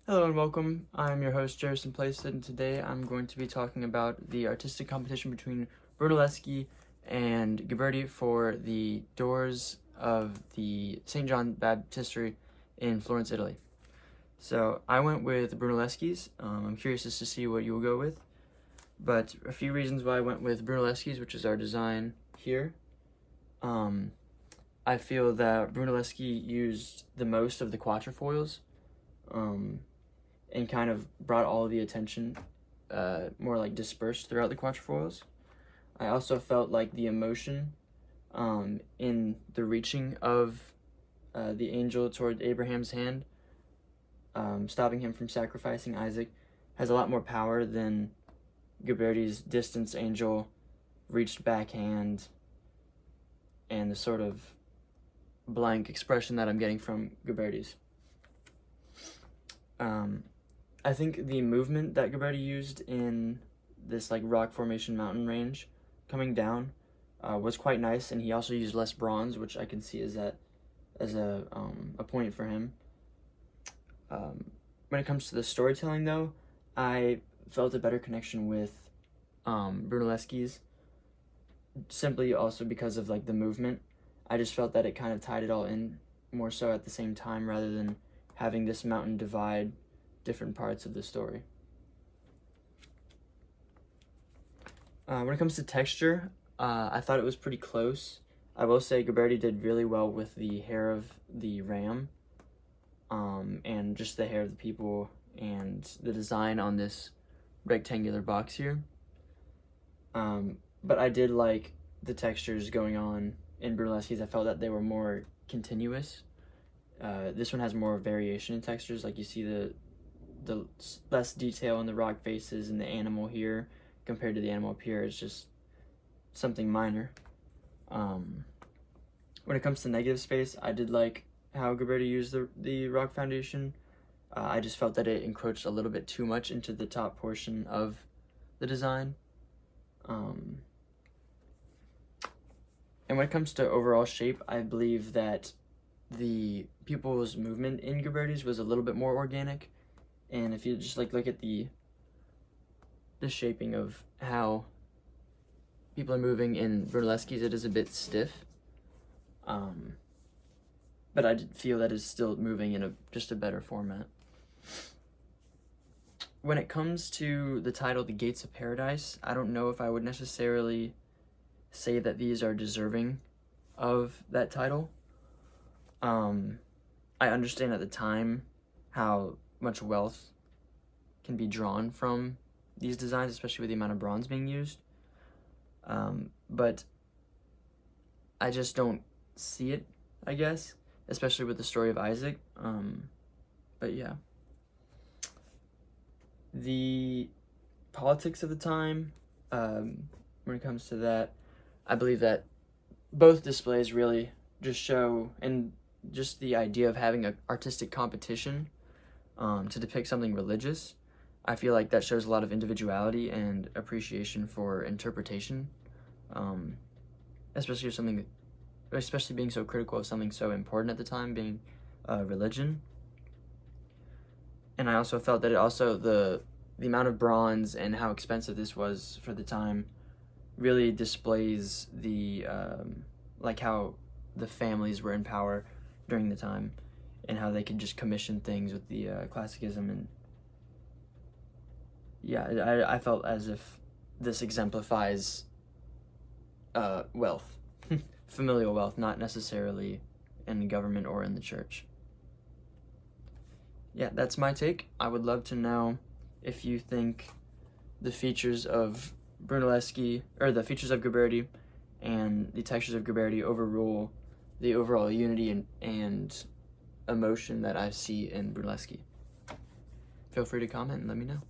Hello and welcome. I'm your host, Jerison Plaisted, and today I'm going to be talking about the artistic competition between Brunelleschi and Ghiberti for the doors of the St. John Baptistery in Florence, Italy. So I went with Brunelleschi's. I'm curious as to see what you will go with, but a few reasons why I went with Brunelleschi's, which is our design here. I feel that Brunelleschi used the most of the quatrefoils. And kind of brought all of the attention more like dispersed throughout the quatrefoils. I also felt like the emotion in the reaching of the angel toward Abraham's hand, stopping him from sacrificing Isaac, has a lot more power than Ghiberti's distance angel reached back hand and the sort of blank expression that I'm getting from Ghiberti's. I think the movement that Ghiberti used in this like rock formation mountain range coming down was quite nice, and he also used less bronze, which I can see as a point for him. When it comes to the storytelling, though, I felt a better connection with Brunelleschi's, simply also because of like the movement. I just felt that it kind of tied it all in more so at the same time, rather than having this mountain divide different parts of the story. When it comes to texture, I thought it was pretty close. I will say Ghiberti did really well with the hair of the ram, and just the hair of the people and the design on this rectangular box here. But I did like the textures going on in Brunelleschi's. I felt that they were more continuous. This one has more variation in textures, like you see the less detail in the rock faces and the animal here compared to the animal up here. It's just something minor. When it comes to negative space, I did like how Ghiberti used the rock foundation. I just felt that it encroached a little bit too much into the top portion of the design. And when it comes to overall shape, I believe that the pupil's movement in Ghiberti's was a little bit more organic. And if you just like look at the shaping of how people are moving in Brunelleschi's, it is a bit stiff. But I did feel that it's still moving in just a better format. When it comes to the title, The Gates of Paradise, I don't know if I would necessarily say that these are deserving of that title. I understand at the time how much wealth can be drawn from these designs, especially with the amount of bronze being used. But I just don't see it, I guess, especially with the story of Isaac. But yeah. The politics of the time, when it comes to that, I believe that both displays really just show, and just the idea of having an artistic competition to depict something religious, I feel like that shows a lot of individuality and appreciation for interpretation, especially being so critical of something so important at the time, being religion. And I also felt that the amount of bronze and how expensive this was for the time really displays the like how the families were in power during the time, and how they could just commission things with the classicism. And yeah, I felt as if this exemplifies wealth, familial wealth, not necessarily in government or in the church. Yeah, that's my take. I would love to know if you think the features of Brunelleschi, or the features of Ghiberti and the textures of Ghiberti overrule the overall unity and emotion that I see in Brunelleschi. Feel free to comment and let me know.